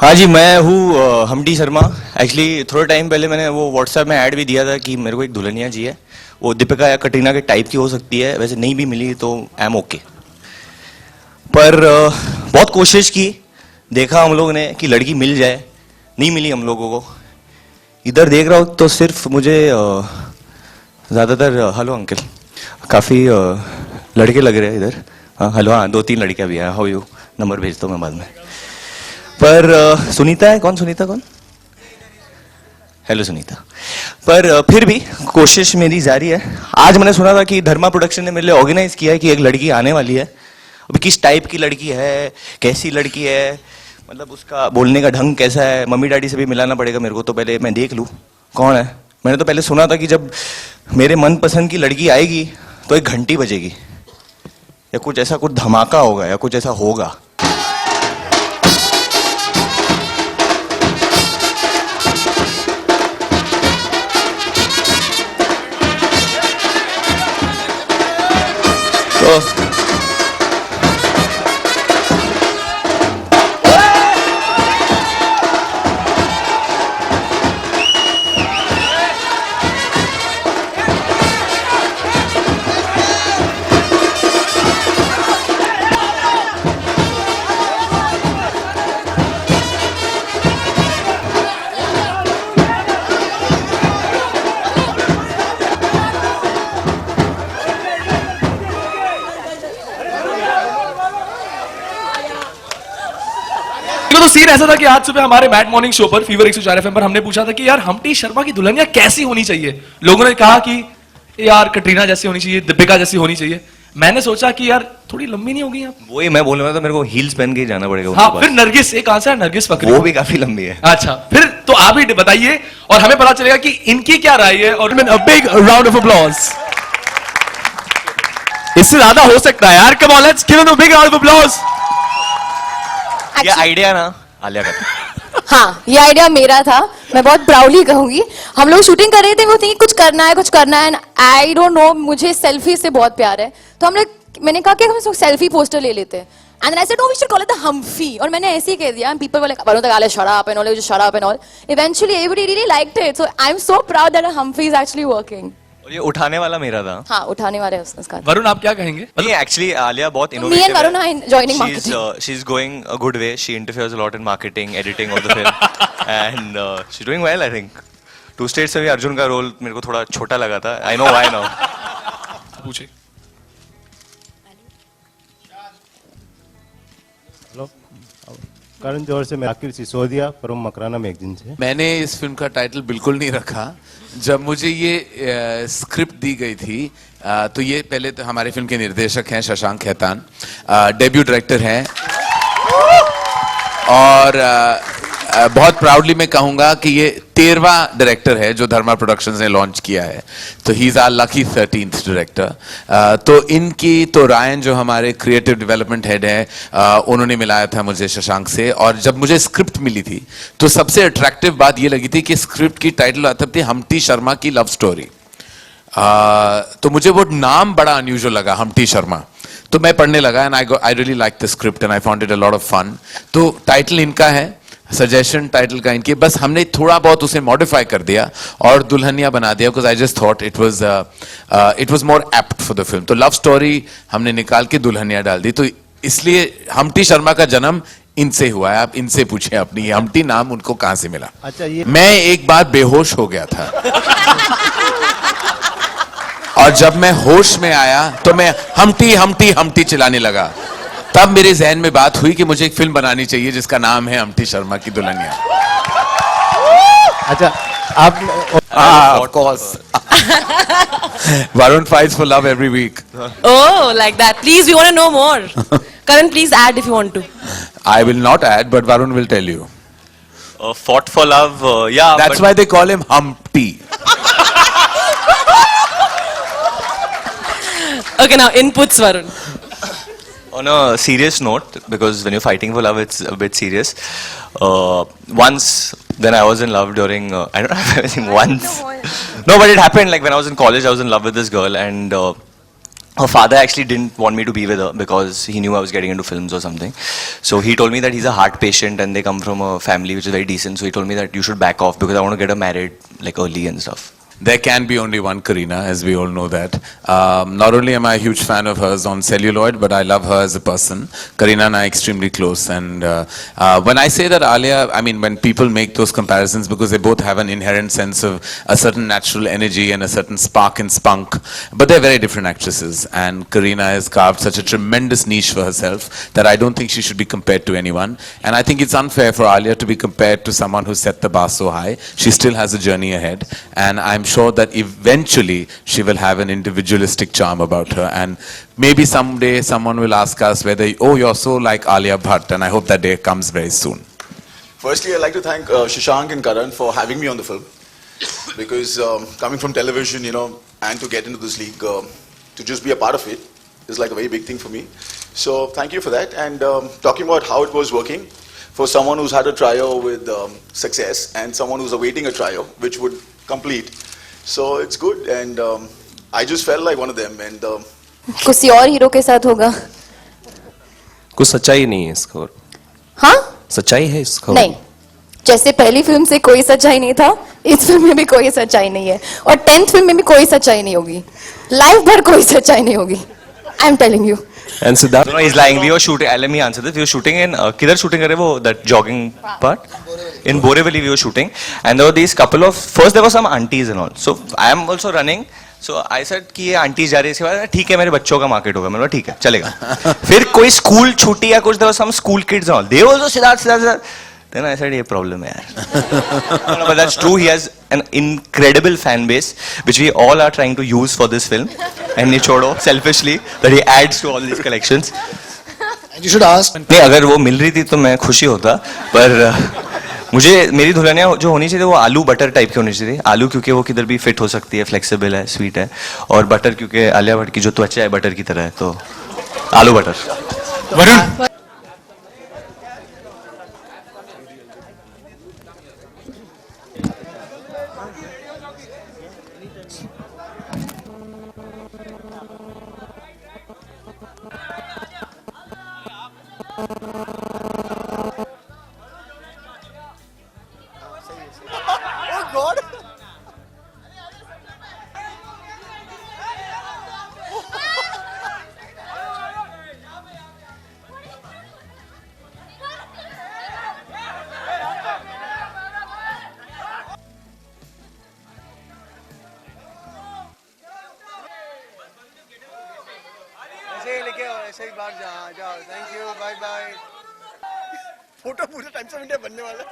हाँ जी, मैं हूँ हमडी शर्मा। एक्चुअली थोड़ा टाइम पहले मैंने वो व्हाट्सएप में ऐड भी दिया था कि मेरे को एक दुल्हनिया जी है, वो दीपिका या कटरीना के टाइप की हो सकती है, वैसे नहीं भी मिली तो आई एम ओके। पर बहुत कोशिश की, देखा हम लोग ने कि लड़की मिल जाए, नहीं मिली हम लोगों को। इधर देख रहा हूँ तो सिर्फ मुझे ज़्यादातर हेलो अंकल, काफ़ी लड़के लग रहे हैं इधर। हाँ हेलो, हाँ 2-3 लड़कियाँ भी हैं। हाउ यू, नंबर भेजता हूँ मैं बाद में। पर सुनीता है, कौन सुनीता, कौन? हेलो सुनीता। पर फिर भी कोशिश मेरी जारी है। आज मैंने सुना था कि धर्मा प्रोडक्शन ने मेरे लिए ऑर्गेनाइज किया है कि एक लड़की आने वाली है। अभी किस टाइप की लड़की है, कैसी लड़की है, मतलब उसका बोलने का ढंग कैसा है, मम्मी डैडी से भी मिलाना पड़ेगा मेरे को, तो पहले मैं देख लूँ कौन है। मैंने तो पहले सुना था कि जब मेरे मनपसंद की लड़की आएगी तो एक घंटी बजेगी या कुछ ऐसा, कुछ धमाका होगा या कुछ ऐसा होगा। तो सीन ऐसा था कि आज सुबह हमारे मैट मॉर्निंग शो पर फीवर 104 FM पर हमने पूछा था कि यार हम्टी शर्मा की दुल्हनिया कैसी होनी चाहिए। लोगों ने कहा कि यार कटरीना जैसी होनी चाहिए, दीपिका जैसी होनी चाहिए। मैंने सोचा कि यार थोड़ी लंबी नहीं होगी आप? वही मैं बोलने वाला था, मेरे को हील्स पहन के ही जाना पड़ेगा हाँ, उनके फिर नरगिस, एक आंसर है नरगिस फकरी, वो भी काफी लंबी है। अच्छा, फिर तो आप ही बताइए और हमें पता चलेगा कि इनकी क्या राय है। और a big round of applause। इससे ज्यादा हो सकता है यार। Come on, let's give them a big round of applause। ये आइडिया ना आलिया का था। हाँ, ये आइडिया मेरा था, मैं बहुत प्राउडली कहूंगी। हम लोग शूटिंग कर रहे थे, वो थी कुछ करना है एंड आई डोंट नो, मुझे सेल्फी से बहुत प्यार है। तो हम लोग, मैंने कहा कि हम सेल्फी पोस्टर ले लेते हैं। And then I said, "Oh, we should call it the Humphy." और मैंने ऐसे ही कह दिया। And people were like, "Varun Tagale, shut up and all, just shut up and all." Eventually, everybody really liked it. So I'm so proud that a Humphy is actually working. और ये उठाने वाला मेरा था। हाँ, उठाने वाले उसका। वरुण, आप क्या कहेंगे? नहीं, एक्चुअली आलिया बहुत Me and Varun are joining She's marketing. she's going a good way. She interferes a lot in marketing, editing of the film, and she's doing well, I think. Two States से भी अर्जुन का role मेरे को थोड़ा छोटा लगा था. I know why now. पूछे। हेलो, करण जौहर से मैं आकिर सिसोदिया फ्रॉम मकराना मैगजीन से। मैंने इस फिल्म का टाइटल बिल्कुल नहीं रखा। जब मुझे ये स्क्रिप्ट दी गई थी तो ये पहले तो हमारे फिल्म के निर्देशक हैं शशांक खेतान, डेब्यू डायरेक्टर हैं, और बहुत प्राउडली मैं कहूँगा कि ये 13वां डायरेक्टर है जो धर्मा प्रोडक्शंस ने लॉन्च किया है। तो he is our lucky 13th director. तो इनकी तो रायन जो हमारे क्रिएटिव डेवलपमेंट हेड है, उन्होंने मिलाया था मुझे शशांक से। और जब मुझे स्क्रिप्ट मिली थी तो सबसे अट्रैक्टिव बात ये लगी थी कि स्क्रिप्ट की टाइटल आता थी हम्टी शर्मा की लव स्टोरी। तो मुझे वो नाम बड़ा अनयूजुअल लगा, हम्टी शर्मा। तो मैं पढ़ने लगा and I really like the script and I found it a lot of fun. तो टाइटल इनका है, सजेशन टाइटल का इनके, बस हमने थोड़ा बहुत उसे मॉडिफाई कर दिया और दुल्हनिया बना दिया, because I just thought it was more apt for the film. तो लव स्टोरी हमने निकाल के दुल्हनिया डाल दी। तो इसलिए हम्टी शर्मा का जन्म इनसे हुआ है। आप इनसे पूछे अपनी हम्टी नाम उनको कहां से मिला। अच्छा, ये मैं एक बार बेहोश हो गया था और जब मैं होश में आया तो मैं हम्टी हम्टी हम्टी चिल्लाने लगा। तब मेरे जहन में बात हुई कि मुझे एक फिल्म बनानी चाहिए जिसका नाम है हम्टी शर्मा की दुल्हनिया। अच्छा, आप of course. Varun fights for love every week. Oh, like that. Please, we want to know more. Karan, please add if you want to. I will not add, but Varun will tell you. Fought for love, yeah. That's why they call him Humpty. Okay, now inputs, Varun. On a serious note, because when you're fighting for love, it's a bit serious. Once, then I was in love during, I don't have anything once. No, but it happened like when I was in college, I was in love with this girl, and her father actually didn't want me to be with her because he knew I was getting into films or something. So he told me that he's a heart patient and they come from a family which is very decent. So he told me that you should back off because I want to get her married like early and stuff. There can be only one Kareena, as we all know that. Not only am I a huge fan of hers on celluloid, but I love her as a person. Kareena and I are extremely close. And when I say that Alia, I mean, when people make those comparisons, because they both have an inherent sense of a certain natural energy and a certain spark and spunk, but they're very different actresses. And Kareena has carved such a tremendous niche for herself that I don't think she should be compared to anyone. And I think it's unfair for Alia to be compared to someone who set the bar so high. She still has a journey ahead. And I'm sure that eventually she will have an individualistic charm about her, and maybe someday someone will ask us whether, oh, you're so like Alia Bhatt, and I hope that day comes very soon. Firstly, I'd like to thank Shashank and Karan for having me on the film, because coming from television, you know, and to get into this league, to just be a part of it is like a very big thing for me. So thank you for that. And talking about how it was working, for someone who's had a trio with success and someone who's awaiting a trio which would complete, so it's good. And I just felt like one of them. And किसी और hero के साथ होगा? कुछ सच्चाई नहीं है इसका और। हाँ? सच्चाई है इसका? नहीं, जैसे पहली फिल्म से कोई सच्चाई नहीं था, इस फिल्म में भी कोई सच्चाई नहीं है, और 10th फिल्म में भी कोई सच्चाई नहीं होगी, लाइफ भर कोई सच्चाई नहीं होगी। I am telling you. And Siddharth? No, he's lying. We were shooting. Let me answer this. We were shooting in. किधर shooting करे वो? That jogging part. In Borivali we were shooting, and there were these couple of. First there were some aunties and all. So I am also running. So I said कि ये aunty जा रही है, इसके बाद ठीक है मेरे बच्चों का मार्केट होगा, मैंने बोला ठीक है चलेगा. फिर कोई स्कूल छुट्टी या कुछ, there some school kids all, they also Siddharth. Then I said, ये problem है यार. But that's true. He has an incredible fan base, which we all are trying to use for this film. And Nichodo, selfishly, that he adds to all these collections. You should ask. नहीं, अगर वो मिल रही थी तो मैं खुशी होता, पर मुझे मेरी दुल्हनिया जो होनी चाहिए वो आलू बटर टाइप की होनी चाहिए. आलू क्योंकि वो किधर भी फिट हो सकती है, फ्लेक्सिबल है, स्वीट है, और बटर क्योंकि आलिया भट्ट की जो त्वचा है बटर की तरह है, तो आलू बटर. वरुण. Oh God. ऐसे ही लेके आओ, ऐसे ही बाहर जाओ जाओ. Thank you, bye bye. Photo पूरे टाइम्स ऑफ इंडिया बनने वाला है.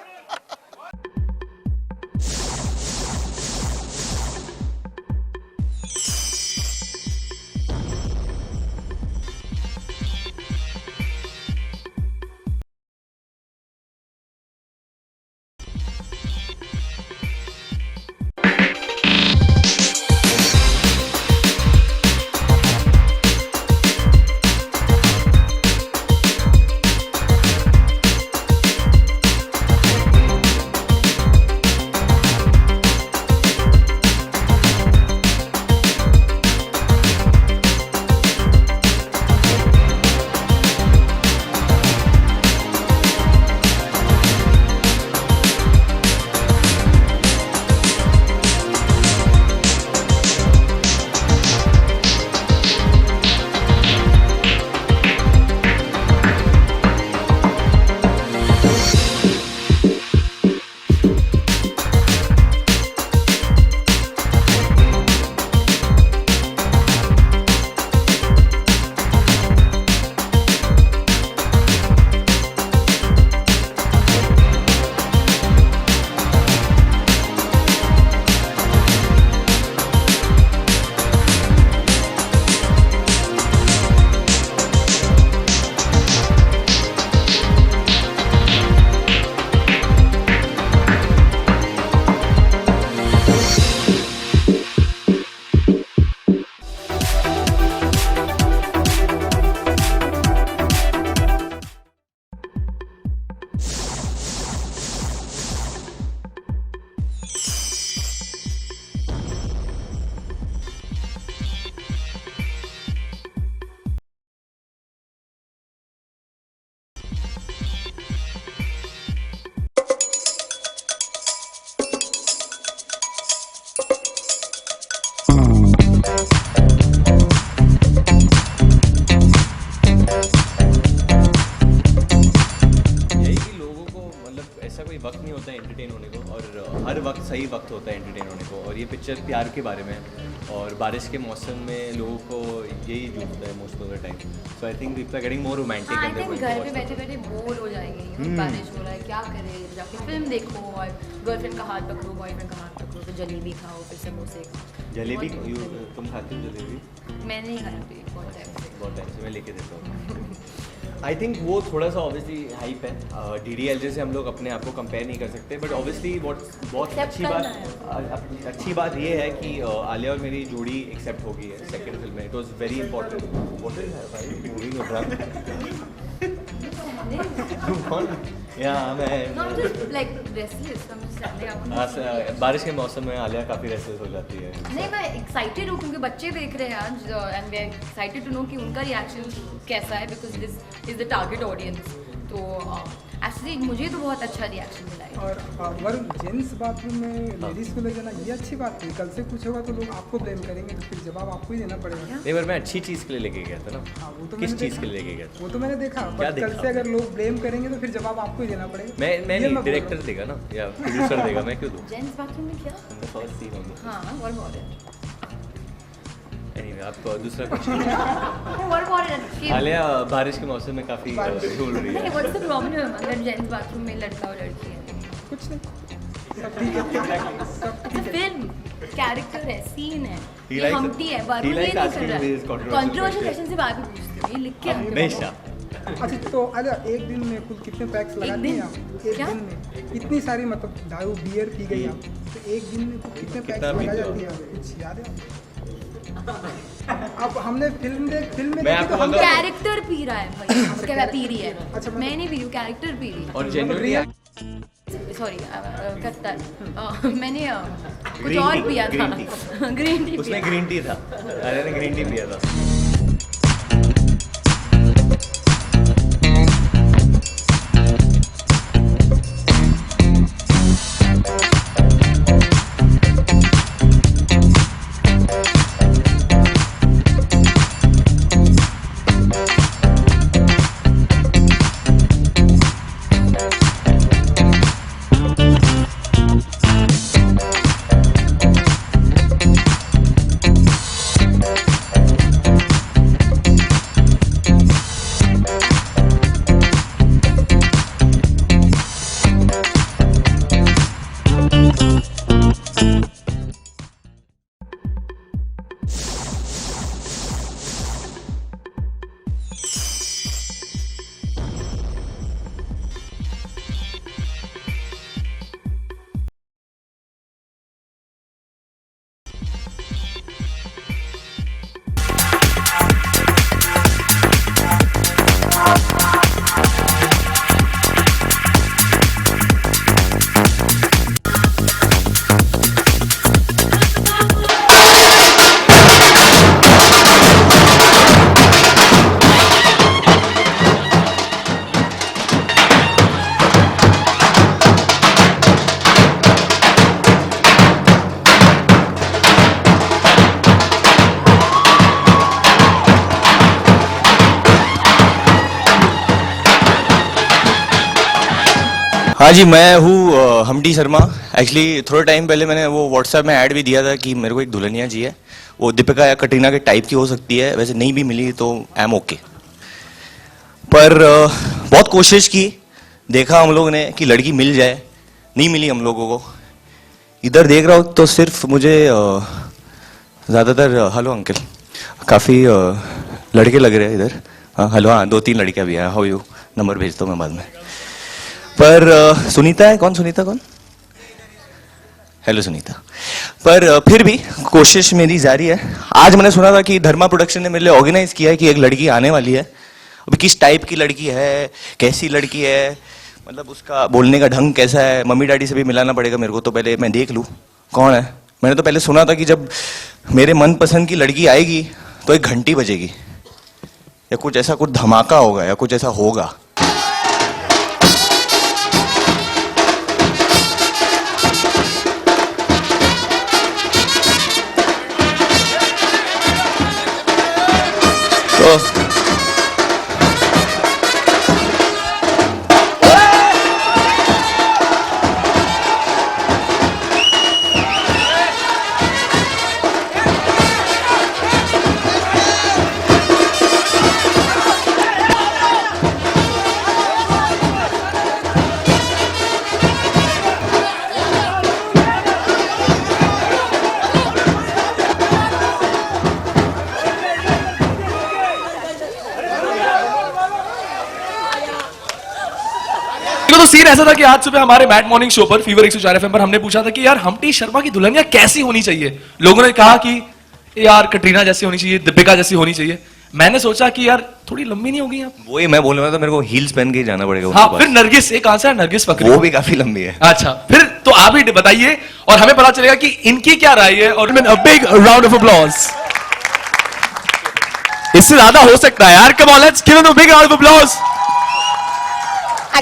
वक्त नहीं होता है एंटरटेन होने को, और हर वक्त सही वक्त होता है एंटरटेन होने को. और ये पिक्चर प्यार के बारे में है, और बारिश के मौसम में लोगों को यही जूझता है most of the time. So I think people are getting more romantic and घर पे बैठे बैठे बोर हो जाएंगे, बारिश हो रहा है, क्या करें, जाके फिल्म देखो और गर्लफ्रेंड का हाथ पकड़ो, बॉयफ्रेंड का हाथ पकड़ो, तो जलेबी खाओ, फिर समोसे खाओ. जलेबी तुम खाती हो जलेबी? मैं नहीं खाती बहुत टाइम से मैं लेके देता हूँ. आई थिंक वो थोड़ा सा ऑब्वियसली हाइप है. DDLJ से हम लोग अपने आप को कंपेयर नहीं कर सकते, बट ऑब्वियसली बहुत अच्छी बात ये है कि आलिया और मेरी जोड़ी एक्सेप्ट हो गई है सेकंड फिल्म में. It was very important. What is moving around? बारिश के मौसम में आलिया काफ़ी रेस्टलेस हो जाती है. नहीं, मैं एक्साइटेड हूँ क्योंकि बच्चे देख रहे हैं आज, and we are excited to know कि उनका रिएक्शन कैसा है, because this is the target audience. तो एक्चुअली मुझे तो बहुत अच्छा रिएक्शन मिला है. और वरुण, जेंट्स बाथरूम में लेडीज को ले जाना ये अच्छी बात है. कल से कुछ होगा तो लोग आपको ब्लेम करेंगे, तो फिर जवाब आपको ही देना पड़ेगा. नहीं, पर मैं अच्छी चीज़ के लिए लेके गया था ना. हाँ, वो तो किस चीज़ के लिए लेके गया था वो तो मैंने देखा. बट कल से अगर लोग ब्लेम करेंगे तो फिर जवाब आपको ही देना पड़ेगा. मैं नहीं, डायरेक्टर देगा ना या प्रोड्यूसर देगा, मैं क्यों दूँ? जेंट्स बाथरूम में क्या? फर्स्ट सीन होगी. हाँ, और Anyway, आप दूसरा क्वेश्चन आलिया बारिश के मौसम में काफ़ी झूल रही है What's the problem अगर जेंट्स बाथरूम में लड़का और लड़की है? कुछ नहीं सब ठीक है फिल्म कैरेक्टर है, सीन है, He ये likes- हमटी है, he वरुण likes ये नहीं asking कर रहा these है। controversial Controversial questions. question से बात भी पूछते हैं, ये लिख के आते हैं। हमेशा अच्छा तो अरे एक दिन में कुल कितने पैक्स लगाती दिन? हैं आप एक क्या? दिन में इतनी सारी मतलब दारू बियर पी गई आप तो एक दिन में कुल कितने पैक्स कितना लगा पीते हो? जाती है आप? कुछ याद है अब हमने फिल्म में मैं देखी तो आपको हम बताऊं- कैरेक्टर पी रहा है भाई, क्या पी रही है? अच्छा, मैं नहीं पी रही हूँ, कैरेक्टर पी रही है। और जेन्युइनली सॉरी कट्टा मैंने कुछ Green और tea, पिया था, green tea. ग्रीन टी उसने ग्रीन टी था आलिया ने ग्रीन टी पिया था हाँ जी, मैं हूँ हमडी शर्मा। एक्चुअली थोड़ा टाइम पहले मैंने वो व्हाट्सएप में ऐड भी दिया था कि मेरे को एक दुल्हनिया जी है, वो दीपिका या कटरीना के टाइप की हो सकती है, वैसे नहीं भी मिली तो आई एम ओके। पर बहुत कोशिश की, देखा हम लोग ने कि लड़की मिल जाए, नहीं मिली हम लोगों को। इधर देख रहा हूँ तो सिर्फ मुझे ज़्यादातर हेलो अंकल, काफ़ी लड़के लग रहे हैं इधर। हाँ हेलो, हाँ 2-3 लड़कियाँ भी हैं। हाउ यू, नंबर भेजता हूँ मैं बाद में। पर सुनीता है, कौन सुनीता कौन? हेलो सुनीता। पर फिर भी कोशिश मेरी जारी है। आज मैंने सुना था कि धर्मा प्रोडक्शन ने मेरे लिए ऑर्गेनाइज किया है कि एक लड़की आने वाली है। अभी किस टाइप की लड़की है, कैसी लड़की है, मतलब उसका बोलने का ढंग कैसा है, मम्मी डैडी से भी मिलाना पड़ेगा मेरे को, तो पहले मैं देख लूँ कौन है। मैंने तो पहले सुना था कि जब मेरे मनपसंद की लड़की आएगी तो एक घंटी बजेगी या कुछ ऐसा, कुछ धमाका होगा या कुछ ऐसा होगा। तो तो सीन ऐसा था कि आज सुबह हमारे मैट मॉर्निंग शो पर फीवर 104 एफएम पर हमने पूछा था कि यार हमटी शर्मा की दुल्हनिया कैसी होनी चाहिए। लोगों ने कहा कि यार कटरीना जैसी होनी चाहिए, दीपिका जैसी होनी चाहिए। मैंने सोचा कि यार थोड़ी लंबी नहीं होगी आप? वही मैं बोल रहा था, मेरे को हील्स पहन के ही जाना पड़ेगा हाँ, उनके फिर नरगिस, एक आंसर है नरगिस पास। फकरी। वो भी काफी लंबी है। अच्छा, फिर तो आप ही बताइए और हमें पता चलेगा कि इनकी क्या राय है। और a big round of applause। इससे ज्यादा हो सकता है यार। Come on, let's give him a big round of applause।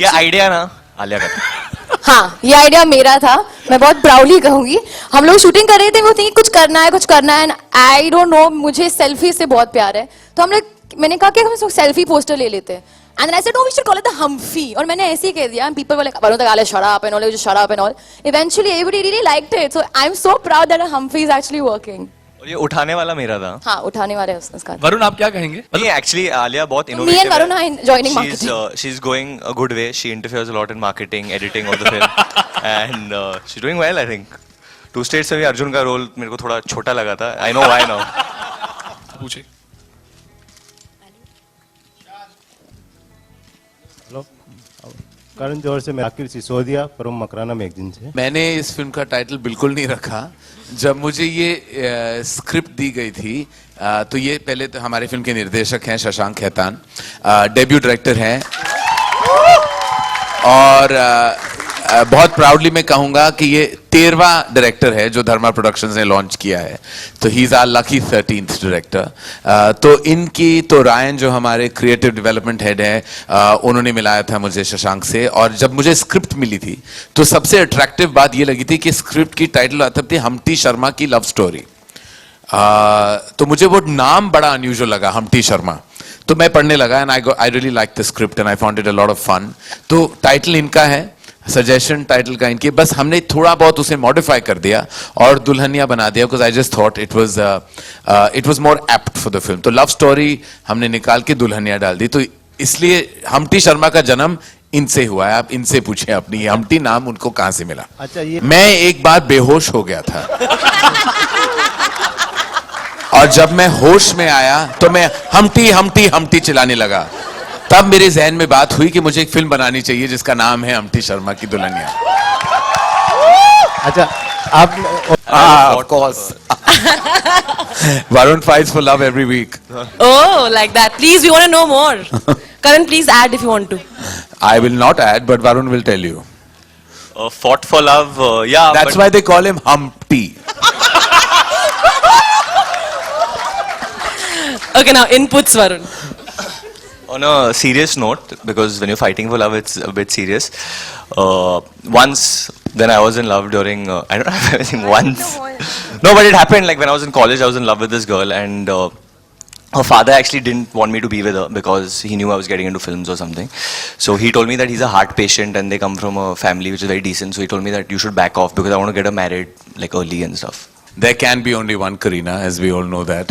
ये आइडिया ना आलिया का था। हाँ, ये आइडिया मेरा था, मैं बहुत प्राउडली कहूंगी। हम लोग शूटिंग कर रहे थे, वो थी कुछ करना है एंड आई डोंट नो, मुझे सेल्फी से बहुत प्यार है। तो हम लोग, मैंने कहा कि हम सेल्फी पोस्टर ले लेते हैं। And I said no, we should call it the Humphy. और मैंने ऐसे ही कह दिया। पीपल वर लाइक, वरुण तक आले shut up and all, just shut up and all. Eventually everybody really liked it, so I am so proud that uh Humphy is actually working. और ये उठाने वाला मेरा था हाँ उठाने वाले उसका वरुण आप क्या कहेंगे नहीं एक्चुअली आलिया बहुत Me and Varun are joining she's marketing. she's going a good way. She interferes a lot in marketing, editing of the film, and she's doing well, I think. Two States से भी अर्जुन का role मेरे को थोड़ा छोटा लगा था. I know why now. पूछे हेलो करण जौहर से मैं आकिर सिसोदिया फ्रॉम मकराना मैगजीन से मैंने इस फिल्म का टाइटल बिल्कुल नहीं रखा जब मुझे ये स्क्रिप्ट दी गई थी तो ये पहले तो हमारे फिल्म के निर्देशक हैं शशांक खेतान डेब्यू डायरेक्टर हैं और बहुत प्राउडली मैं कहूंगा कि ये 13वां डायरेक्टर है जो धर्मा प्रोडक्शंस ने लॉन्च किया है तो he is our lucky 13th director तो इनकी तो रायन जो हमारे क्रिएटिव डेवलपमेंट हेड है उन्होंने मिलाया था मुझे शशांक से और जब मुझे स्क्रिप्ट मिली थी तो सबसे अट्रैक्टिव बात ये लगी थी कि स्क्रिप्ट की टाइटल आता थी हम्टी शर्मा की लव स्टोरी तो मुझे वो नाम बड़ा अनयूजुअल लगा हम्टी शर्मा तो मैं पढ़ने लगा and I really like the script and I found it a lot of fun तो टाइटल इनका है सजेशन टाइटल का इनके बस हमने थोड़ा बहुत उसे मॉडिफाई कर दिया और दुल्हनिया बना दिया because I just thought it was more apt for the film तो लव स्टोरी हमने निकाल के दुल्हनिया डाल दी तो इसलिए हम्टी शर्मा का जन्म इनसे हुआ है आप इनसे पूछे अपनी हम्टी नाम उनको कहां से मिला अच्छा ये मैं एक बार बेहोश हो गया था और जब मैं होश में आया तो मैं हम्टी हम्टी हम्टी चिल्लाने लगा तब मेरे जहन में बात हुई कि मुझे एक फिल्म बनानी चाहिए जिसका नाम है हम्टी शर्मा की दुल्हनिया अच्छा आप of course Varun fights for love every week Oh, like that. Please, we want to know more. Karan, please add if you want to. I will not add but Varun will tell you Fought for love, yeah. that's why they call him Humpty Okay, now inputs, Varun. On a serious note, because when you're fighting for love, it's a bit serious. Once, then I was in love during, I don't have anything once. No, but it happened like when I was in college, I was in love with this girl and her father actually didn't want me to be with her because he knew I was getting into films or something. So he told me that he's a heart patient and they come from a family which is very decent. So he told me that you should back off because I want to get her married like early and stuff. There can be only one Kareena, as we all know that.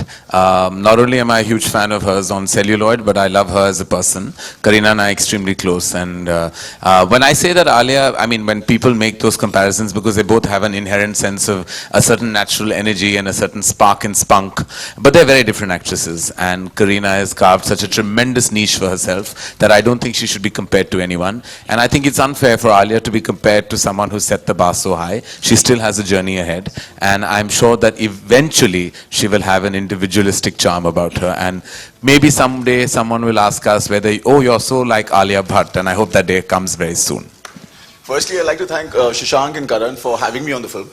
Not only am I a huge fan of hers on Celluloid, but I love her as a person. Kareena and I are extremely close. And when I say that Alia, I mean, when people make those comparisons, because they both have an inherent sense of a certain natural energy and a certain spark and spunk, but they're very different actresses. And Kareena has carved such a tremendous niche for herself that I don't think she should be compared to anyone. And I think it's unfair for Alia to be compared to someone who set the bar so high. She still has a journey ahead. And I'm sure that eventually she will have an individualistic charm about her and maybe someday someone will ask us whether oh you're so like Alia Bhatt and I hope that day comes very soon. Firstly, I'd like to thank Shashank and Karan for having me on the film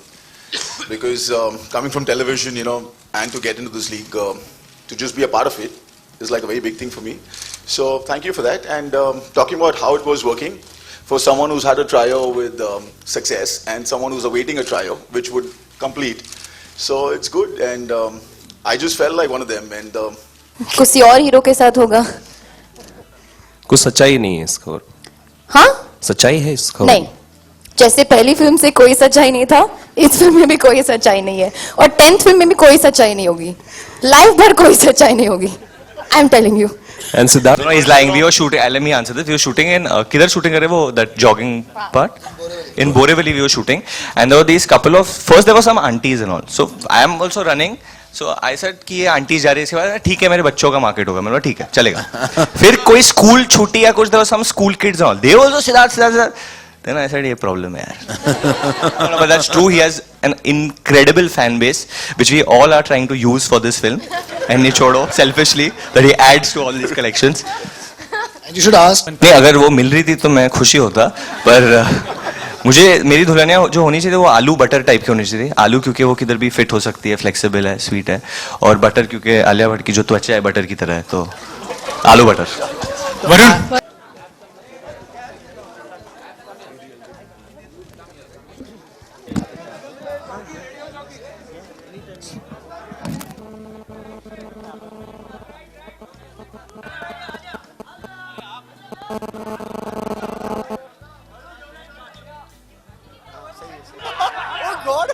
because coming from television, you know, and to get into this league, to just be a part of it is like a very big thing for me. So thank you for that. And talking about how it was working for someone who's had a trio with success and someone who's awaiting a trio which would complete. So it's good and I just felt like one of them and किसी और hero के साथ होगा कुछ सच्चाई नहीं है इसका और हाँ सच्चाई है इसका नहीं जैसे पहली फिल्म से कोई सच्चाई नहीं था इस फिल्म में भी कोई सच्चाई नहीं है और 10th फिल्म में भी कोई सच्चाई नहीं होगी लाइफ भर कोई सच्चाई नहीं होगी I am telling you And Siddharth No, he's lying. We were shooting. Let me answer this. We were shooting in. किधर shooting करे वो that jogging part? In Borivali we were shooting, and there were these couple of. First there were some aunties and all. So I am also running. So I said कि ये aunties जा रही है इसके बाद ठीक है मेरे बच्चों का market होगा मैंने बोला ठीक है चलेगा. फिर कोई school छुट्टी या कुछ there were some school kids and all. They also Siddharth. Then I said ये problem है यार. No, but that's true. He has an incredible fan base which we all are trying to use for this film. And Nichodo selfishly that he adds to all these collections. You should ask. नहीं अगर वो मिल रही थी तो मैं खुशी होता पर मुझे मेरी दुल्हनिया जो होनी चाहिए वो आलू बटर टाइप की होनी चाहिए आलू क्योंकि वो किधर भी फिट हो सकती है फ्लेक्सिबल है स्वीट है और बटर क्योंकि आलिया भट्ट की जो त्वचा है बटर की तरह है तो आलू बटर वरुण Oh God.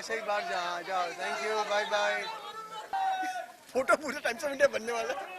ऐसे ही बाहर जाओ thank you bye bye photo पूरे टाइम्स ऑफ इंडिया बनने वाला है